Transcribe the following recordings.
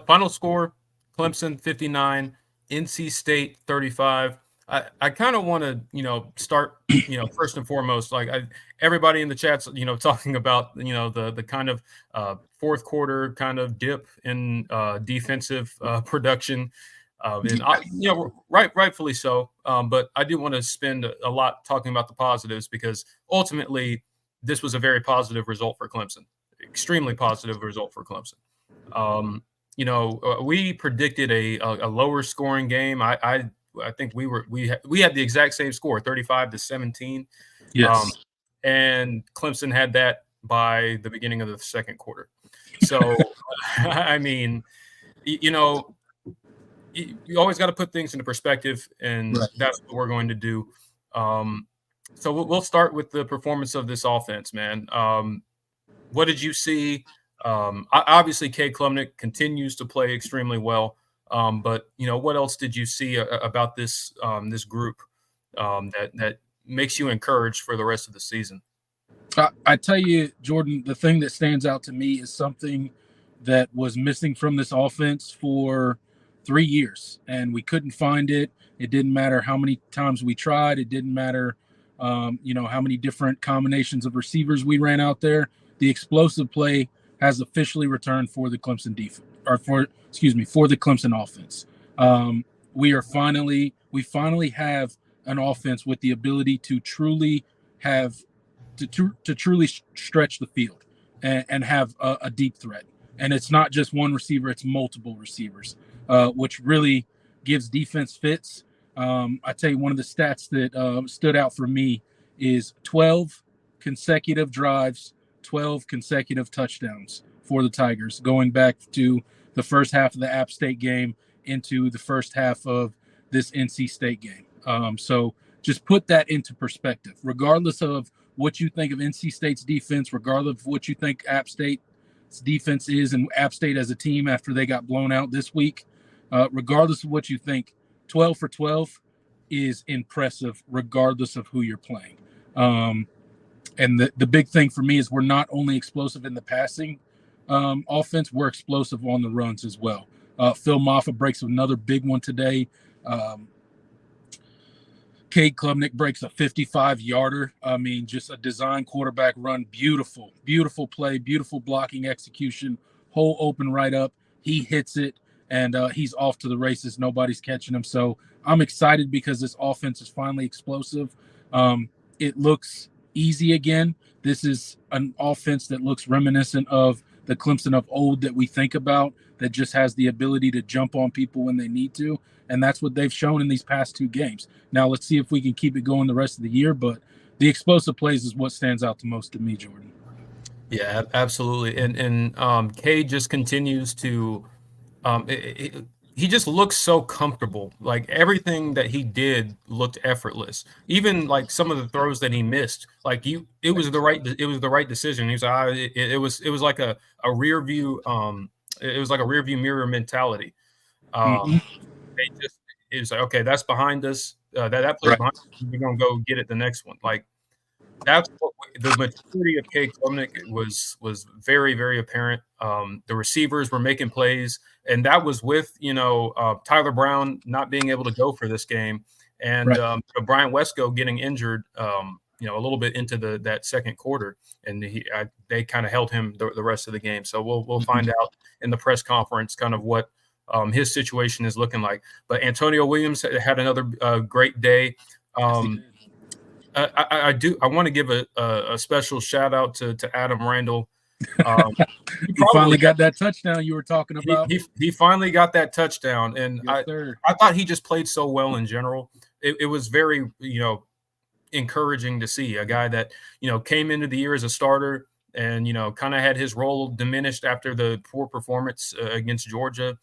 Final score: Clemson 59, NC State 35. I kind of want to start first and foremost, like everybody in the chats talking about the kind of fourth quarter kind of dip in defensive production. And rightfully so. But I do want to spend a lot talking about the positives, because ultimately this was a very positive result for Clemson, extremely positive result for Clemson. We predicted a lower scoring game. I think we had the exact same score, 35-17. Yes. And Clemson had that by the beginning of the second quarter. So, I mean, you always got to put things into perspective, and Right. that's what we're going to do. So we'll start with the performance of this offense, man. What did you see? Obviously, Cade Klubnik continues to play extremely well. But what else did you see about this group that makes you encouraged for the rest of the season? I tell you, Jordan, the thing that stands out to me is something that was missing from this offense for 3 years, and we couldn't find it. It didn't matter how many times we tried. It didn't matter, how many different combinations of receivers we ran out there. The explosive play has officially returned for the Clemson defense, or for the Clemson offense. We finally have an offense with the ability to truly have to truly stretch the field and have a deep threat. And it's not just one receiver; it's multiple receivers, which really gives defense fits. I tell you, one of the stats that stood out for me is 12 consecutive drives, 12 consecutive touchdowns for the Tigers, going back to the first half of the App State game into the first half of this NC State game. So just put that into perspective. Regardless of what you think of NC State's defense, regardless of what you think App State's defense is and App State as a team after they got blown out this week, regardless of what you think, 12 for 12 is impressive regardless of who you're playing. And the big thing for me is we're not only explosive in the passing offense, we're explosive on the runs as well. Phil Maffa breaks another big one today. Cade Klubnik breaks a 55-yarder. I mean, just a design quarterback run. Beautiful, beautiful play, beautiful blocking execution. Hole open right up. He hits it, and he's off to the races. Nobody's catching him. So I'm excited because this offense is finally explosive. It looks easy again. This is an offense that looks reminiscent of the Clemson of old that we think about, that just has the ability to jump on people when they need to. And that's what they've shown in these past 2 games. Now, let's see if we can keep it going the rest of the year. But the explosive plays is what stands out the most to me, Jordan. Yeah, absolutely. And Cade just continues to he just looks so comfortable. Like everything that he did looked effortless. Even like some of the throws that he missed, like it was the right decision. He was like, it was like a rear view it was like a rear view mirror mentality. It was like, okay, that's behind us. That play's Right. behind us. We're gonna go get it the next one. Like that's what the maturity of Cade Klubnik was very, very apparent. The receivers were making plays, and that was with Tyler Brown not being able to go for this game, and Right. Brian Wesco getting injured. A little bit into that second quarter, and they kind of held him the rest of the game. So we'll find out in the press conference kind of what his situation is looking like. But Antonio Williams had another great day. I want to give a special shout out to Adam Randall. He finally got that touchdown you were talking about. He finally got that touchdown, and Yes, sir. I thought he just played so well in general. It was very encouraging to see a guy that came into the year as a starter and kind of had his role diminished after the poor performance against Georgia.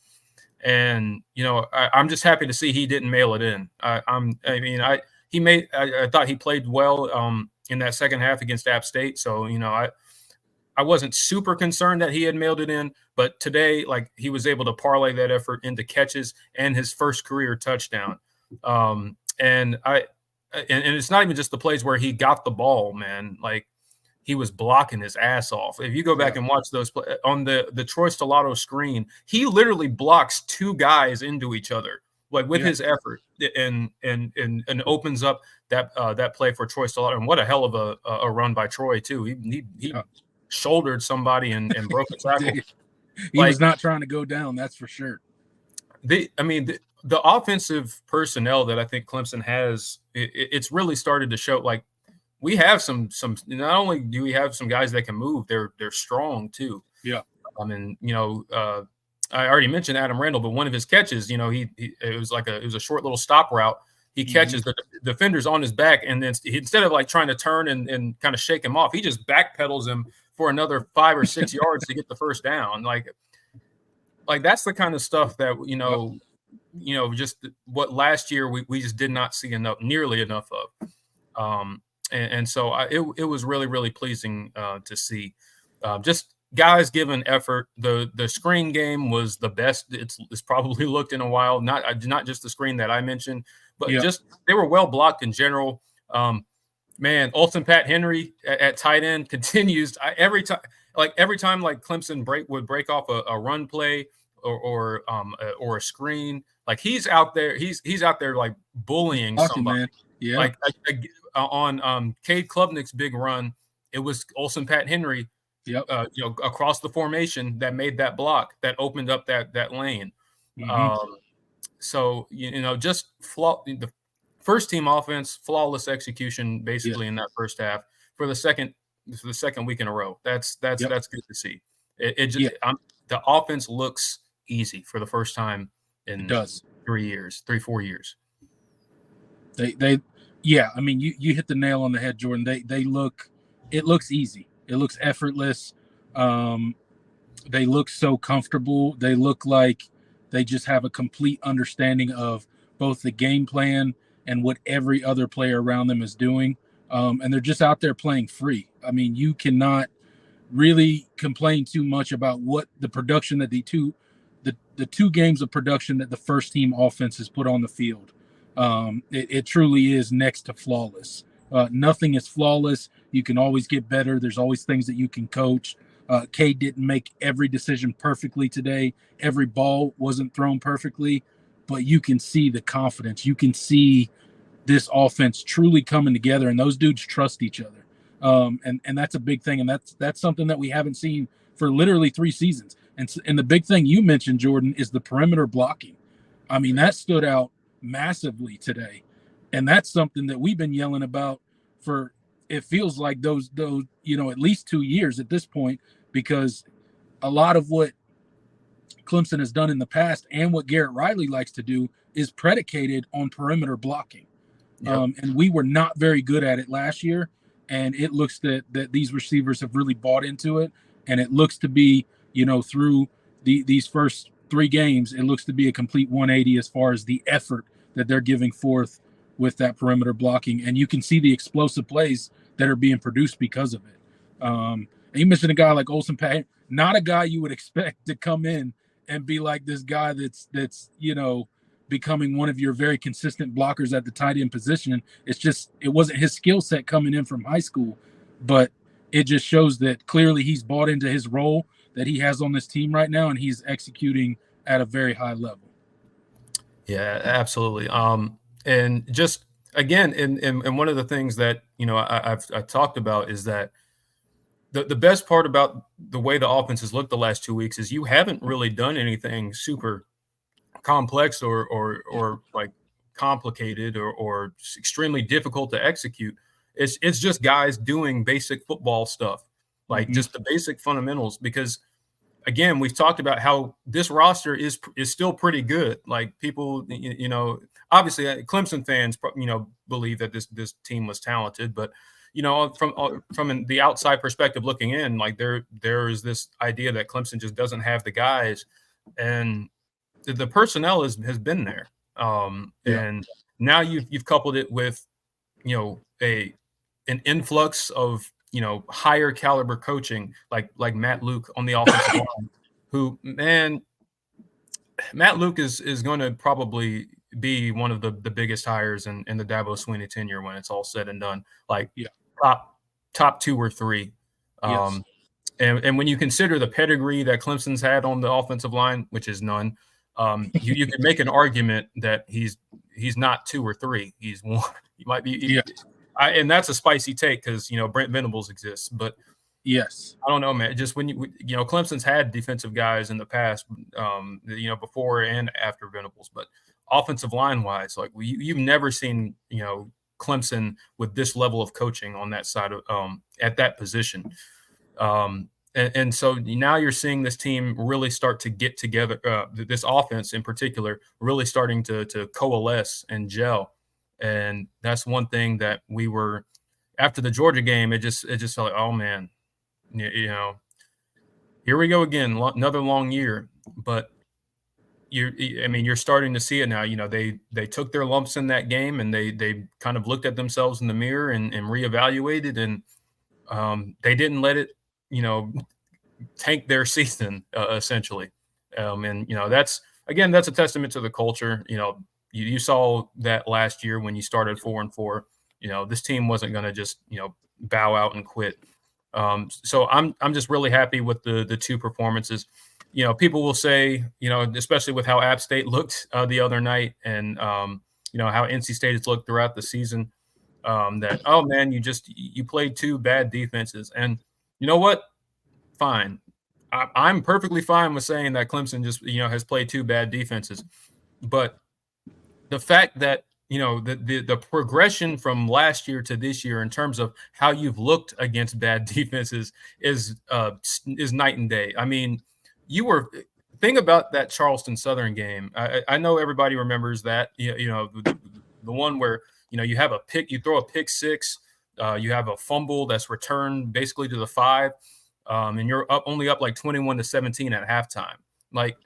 And I'm just happy to see he didn't mail it in. I thought he played well in that second half against App State. So I wasn't super concerned that he had mailed it in, but today, like, he was able to parlay that effort into catches and his first career touchdown. And it's not even just the plays where he got the ball, man. Like, he was blocking his ass off. If you go back and watch those on the Troy Stellato screen, he literally blocks two guys into each other, like with his effort, and opens up that play for Troy Stellato. And what a hell of a run by Troy too. He shouldered somebody and broke a tackle. He was not trying to go down, that's for sure. The offensive personnel that I think Clemson has, it's really started to show. Like, we have some. Not only do we have some guys that can move, they're strong too. Yeah. I mean, I already mentioned Adam Randall, but one of his catches, it was a short little stop route. He catches the defender's on his back, and then instead of like trying to turn and kind of shake him off, he just backpedals him for another 5 or 6 yards to get the first down. Like that's the kind of stuff that just what last year we just did not see nearly enough of. And so it was really, really pleasing to see. Just guys giving effort. The screen game was the best it's probably looked in a while. Not just the screen that I mentioned, but just they were well blocked in general. Man, Olsen Pat Henry at tight end continues every time like Clemson would break off a run play or a screen. Like he's out there like bullying somebody. Man. Yeah. Like on Cade Klubnik's big run, it was Olsen Pat Henry, across the formation that made that block that opened up that lane. So just the first team offense, flawless execution basically in that first half for the second week in a row. That's good to see. The offense looks easy for the first time in 3-4 years. I mean, you hit the nail on the head, Jordan. It looks easy. It looks effortless. They look so comfortable. They look like they just have a complete understanding of both the game plan and what every other player around them is doing. And they're just out there playing free. I mean, you cannot really complain too much about what the production that the two games of production that the first team offense has put on the field. It truly is next to flawless. Nothing is flawless. You can always get better. There's always things that you can coach. Cade didn't make every decision perfectly today. Every ball wasn't thrown perfectly, but you can see the confidence. You can see this offense truly coming together, and those dudes trust each other. And that's a big thing, and that's something that we haven't seen for literally 3 seasons. And the big thing you mentioned, Jordan, is the perimeter blocking. I mean, that stood out massively today, and that's something that we've been yelling about for, it feels like those at least 2 years at this point, because a lot of what Clemson has done in the past and what Garrett Riley likes to do is predicated on perimeter blocking. And we were not very good at it last year, and it looks that these receivers have really bought into it, and it looks to be, through these first 3 games, it looks to be a complete 180 as far as the effort that they're giving forth with that perimeter blocking. And you can see the explosive plays that are being produced because of it. And you mentioned a guy like Olsen Pat, not a guy you would expect to come in and be like this guy that's becoming one of your very consistent blockers at the tight end position. It wasn't his skill set coming in from high school, but it just shows that clearly he's bought into his role that he has on this team right now, and he's executing at a very high level. Yeah, absolutely. And just again, and one of the things that I've talked about is that the best part about the way the offense has looked the last 2 weeks is you haven't really done anything super complex or like complicated or extremely difficult to execute. It's just guys doing basic football stuff, like just the basic fundamentals. Because again, we've talked about how this roster is still pretty good. Like people, obviously Clemson fans, believe that this team was talented, but from the outside perspective looking in, like there is this idea that Clemson just doesn't have the guys, and the personnel has been there. And now you've coupled it with, an influx of, higher caliber coaching, like Matt Luke on the offensive line, who, man, Matt Luke is going to probably be one of the biggest hires in the Dabo Swinney tenure when it's all said and done. Like top 2 or 3. Yes. And when you consider the pedigree that Clemson's had on the offensive line, which is none, you can make an argument that he's not 2 or 3. He's 1. He might be. Yeah. And that's a spicy take because Brent Venables exists, but Yes. I don't know, man. Just when Clemson's had defensive guys in the past, before and after Venables, but offensive line wise, like you've never seen Clemson with this level of coaching on that side of at that position. And so now you're seeing this team really start to get together. This offense in particular really starting to coalesce and gel, and that's one thing that we were after the Georgia game. It just felt like, oh man, here we go again, another long year. But you're starting to see it now. They took their lumps in that game, and they kind of looked at themselves in the mirror and reevaluated, and they didn't let it tank their season essentially. And that's a testament to the culture. You saw that last year when you started 4-4. This team wasn't going to just bow out and quit. So I'm just really happy with the two performances. People will say, especially with how App State looked the other night, and how NC State has looked throughout the season, that, oh man, you played 2 bad defenses. And you know what? Fine. I'm perfectly fine with saying that Clemson just has played 2 bad defenses, but the fact that the progression from last year to this year in terms of how you've looked against bad defenses is night and day. I mean, think about that Charleston Southern game. I know everybody remembers that. The one where you have you throw a pick 6, you have a fumble that's returned basically to the 5. And you're only up like 21-17 at halftime. Like,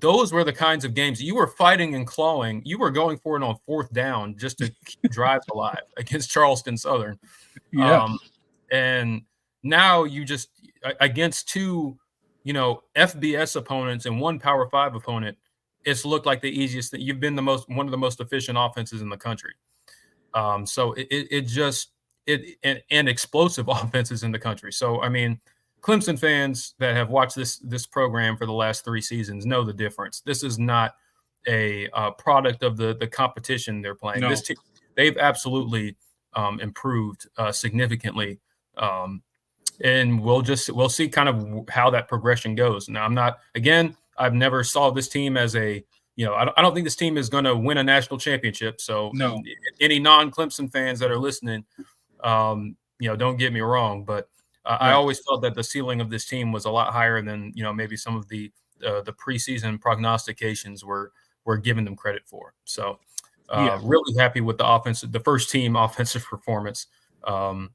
those were the kinds of games you were fighting and clawing. You were going for it on 4th down just to keep drives alive against Charleston Southern. Yeah. And now you just against 2, FBS opponents and 1 Power 5 opponent, it's looked like the easiest thing. You've been one of the most efficient offenses in the country. So and explosive offenses in the country. So, I mean, Clemson fans that have watched this program for the last 3 seasons know the difference. This is not a product of the competition they're playing. No. This team, they've absolutely improved significantly, and we'll see kind of how that progression goes. Now, I've never saw this team as a I don't think this team is going to win a national championship. So, no. Any non-Clemson fans that are listening, don't get me wrong, but Right. I always felt that the ceiling of this team was a lot higher than maybe some of the preseason prognostications were giving them credit for. So really happy with the first team offensive performance. And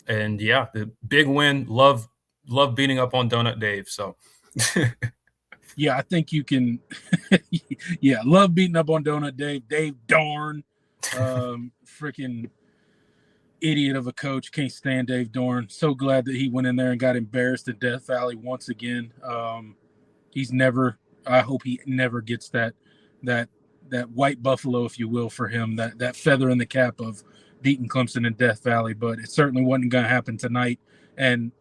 the big win. Love beating up on Donut Dave. So yeah, I think you can. Love beating up on Donut Dave. Dave Dorn, freaking idiot of a coach. Can't stand Dave Dorn. So glad that he went in there and got embarrassed at Death Valley once again. I hope he never gets that white buffalo, if you will, for him, that feather in the cap of beating Clemson in Death Valley, but it certainly wasn't going to happen tonight. And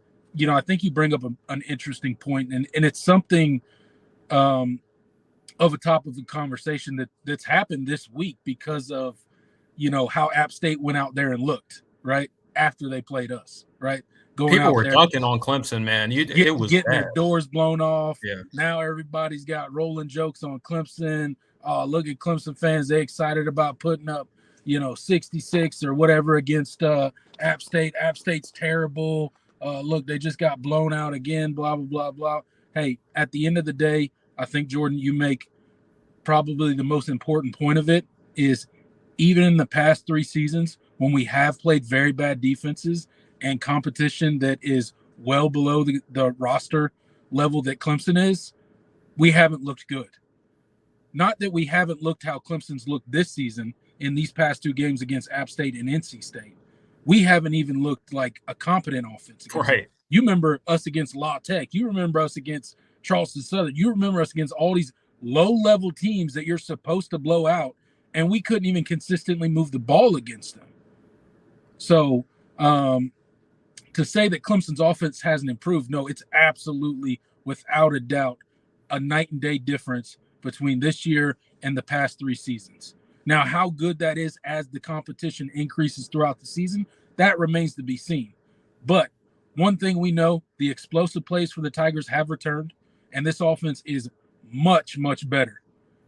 I think you bring up an interesting point, and it's something of a top of the conversation that's happened this week because of how App State went out there and looked right after they played us, right? People were dunking on Clemson, man. It was getting bad. their doors blown off. Yeah. Now everybody's got rolling jokes on Clemson. Look at Clemson fans. They excited about putting up, 66 or whatever against App State. App State's terrible. Look, they just got blown out again, blah, blah, blah, blah. Hey, at the end of the day, I think, Jordan, you make probably the most important point of it is even in the past 3 seasons when we have played very bad defenses and competition that is well below the roster level that Clemson is, we haven't looked good. Not that we haven't looked how Clemson's looked this season in these past 2 games against App State and NC State. We haven't even looked like a competent offense. Right. You remember us against La Tech. You remember us against Charleston Southern. You remember us against all these low-level teams that you're supposed to blow out, and we couldn't even consistently move the ball against them. So, to say that Clemson's offense hasn't improved, no, it's absolutely, without a doubt, a night and day difference between this year and the past 3 seasons. Now, how good that is as the competition increases throughout the season, that remains to be seen. But one thing we know, the explosive plays for the Tigers have returned, and this offense is much, much better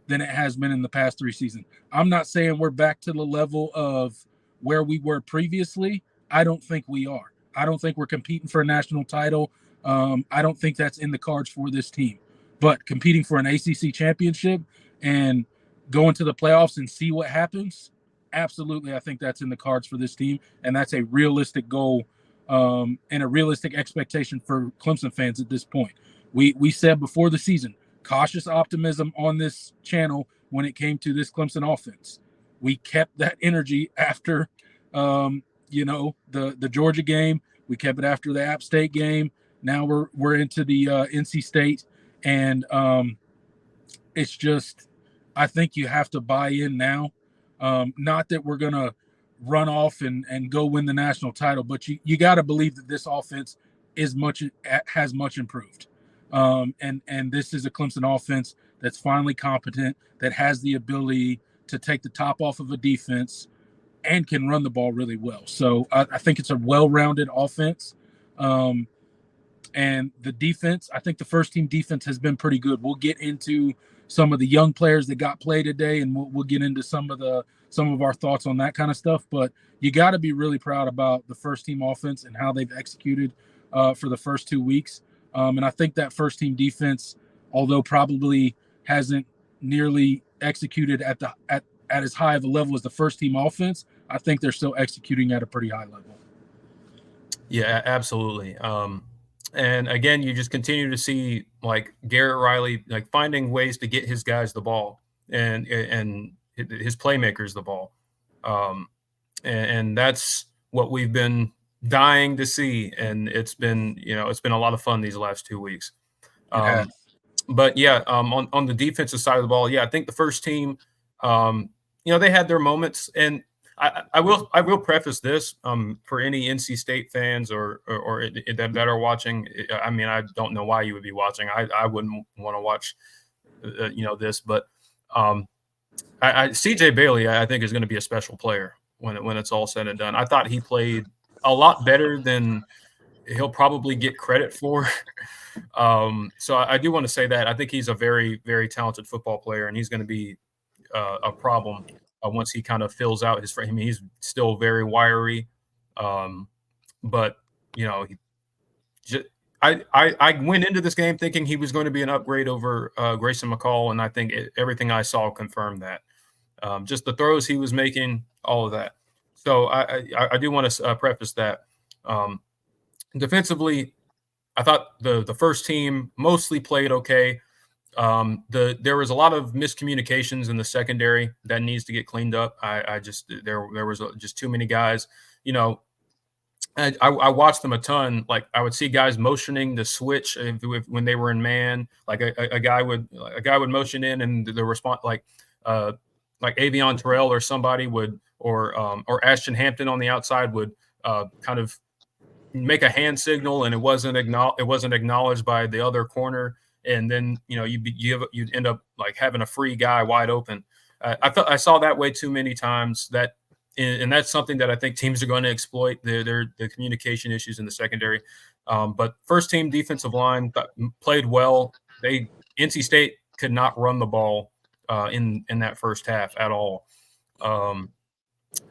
than it has been in the past 3 seasons. I'm not saying we're back to the level of where we were previously. I don't think we are. I don't think we're competing for a national title. I don't think that's in the cards for this team. But competing for an ACC championship and going to the playoffs and see what happens, absolutely, I think that's in the cards for this team, and that's a realistic goal and a realistic expectation for Clemson fans at this point. We said before the season, cautious optimism on this channel when it came to this Clemson offense. We kept that energy after, the Georgia game. We kept it after the App State game. Now we're into the NC State, and it's just, I think you have to buy in now. Not that we're gonna run off and go win the national title, but you got to believe that this offense has much improved. And this is a Clemson offense that's finally competent, that has the ability to take the top off of a defense and can run the ball really well. So I think it's a well-rounded offense. And the defense, I think the first team defense has been pretty good. We'll get into some of the young players that got played today, and we'll get into some of our thoughts on that kind of stuff. But you got to be really proud about the first team offense and how they've executed for the first 2 weeks. And I think that first team defense, although probably hasn't nearly executed at as high of a level as the first team offense, I think they're still executing at a pretty high level. Yeah, absolutely. And again, you just continue to see like Garrett Riley, like finding ways to get his guys the ball and his playmakers the ball. And that's what we've been dying to see. And it's been a lot of fun these last 2 weeks. But yeah, on the defensive side of the ball, yeah, I think the first team, they had their moments, and I will preface this for any NC State fans or that are watching. I mean, I don't know why you would be watching. I wouldn't want to watch, this, but CJ Bailey, I think, is going to be a special player when it's all said and done. I thought he played a lot better than he'll probably get credit for. So I do want to say that I think he's a very, very talented football player, and he's going to be a problem once he kind of fills out his frame. I mean, he's still very wiry, but I went into this game thinking he was going to be an upgrade over Grayson McCall, and I think everything I saw confirmed that. Just the throws he was making, all of that. So I do want to preface that. Defensively, I thought the first team mostly played okay. There was a lot of miscommunications in the secondary that needs to get cleaned up. There was just too many guys. I watched them a ton. Like I would see guys motioning to switch when they were in man. Like a guy would motion in, and the response like Avion Terrell or somebody would, or Ashton Hampton on the outside would kind of make a hand signal, and it wasn't acknowledged by the other corner, and then you'd end up like having a free guy wide open. I saw that way too many times. And that's something that I think teams are going to exploit, the communication issues in the secondary. But first team defensive line played well. NC State could not run the ball in that first half at all.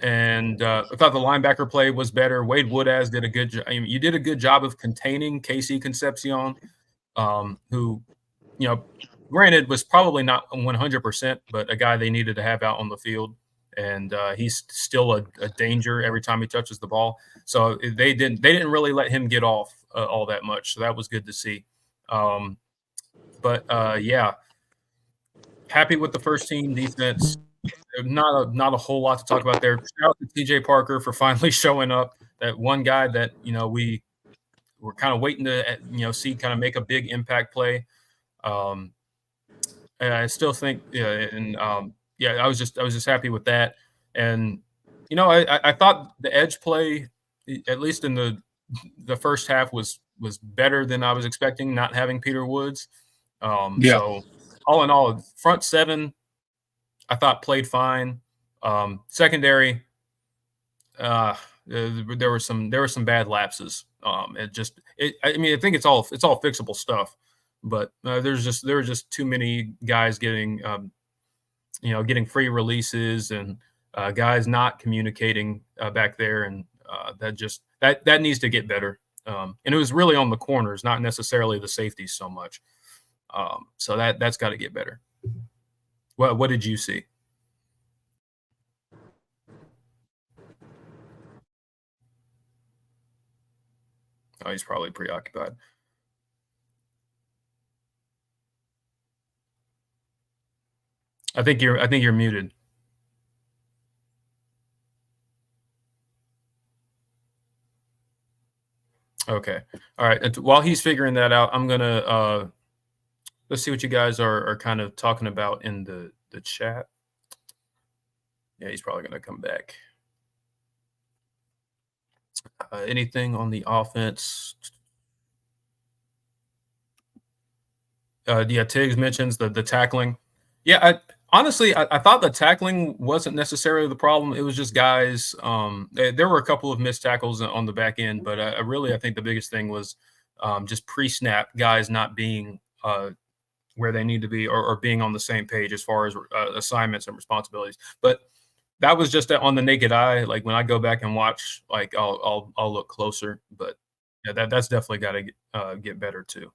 And I thought the linebacker play was better. Wade Woodaz did a good job. I mean, you did a good job of containing Casey Concepcion, who, granted was probably not 100%, but a guy they needed to have out on the field. And he's still a danger every time he touches the ball. So they didn't really let him get off all that much. So that was good to see. But yeah, happy with the first team defense. Not a whole lot to talk about there. Shout out to TJ Parker for finally showing up. That one guy that we were kind of waiting to see kind of make a big impact play. And I still think, I was just happy with that. And I thought the edge play, at least in the the first half was better than I was expecting, not having Peter Woods. Yeah. So all in all, front seven I thought played fine. Secondary, there were some bad lapses. I mean, I think it's all fixable stuff, but there were just too many guys getting free releases and guys not communicating back there, and that needs to get better. And it was really on the corners, not necessarily the safeties so much. So that's got to get better. What did you see? Oh, he's probably preoccupied. I think you're muted. Okay. All right. While he's figuring that out, I'm gonna let's see what you guys are kind of talking about in the chat. Yeah, he's probably gonna come back. Anything on the offense? Yeah, Tiggs mentions the tackling. Yeah, honestly, I thought the tackling wasn't necessarily the problem. It was just guys. There were a couple of missed tackles on the back end, but I think the biggest thing was just pre-snap guys not being where they need to be, or being on the same page as far as assignments and responsibilities. But that was just on the naked eye. Like when I go back and watch, like I'll look closer. But yeah, that's definitely got to get better too.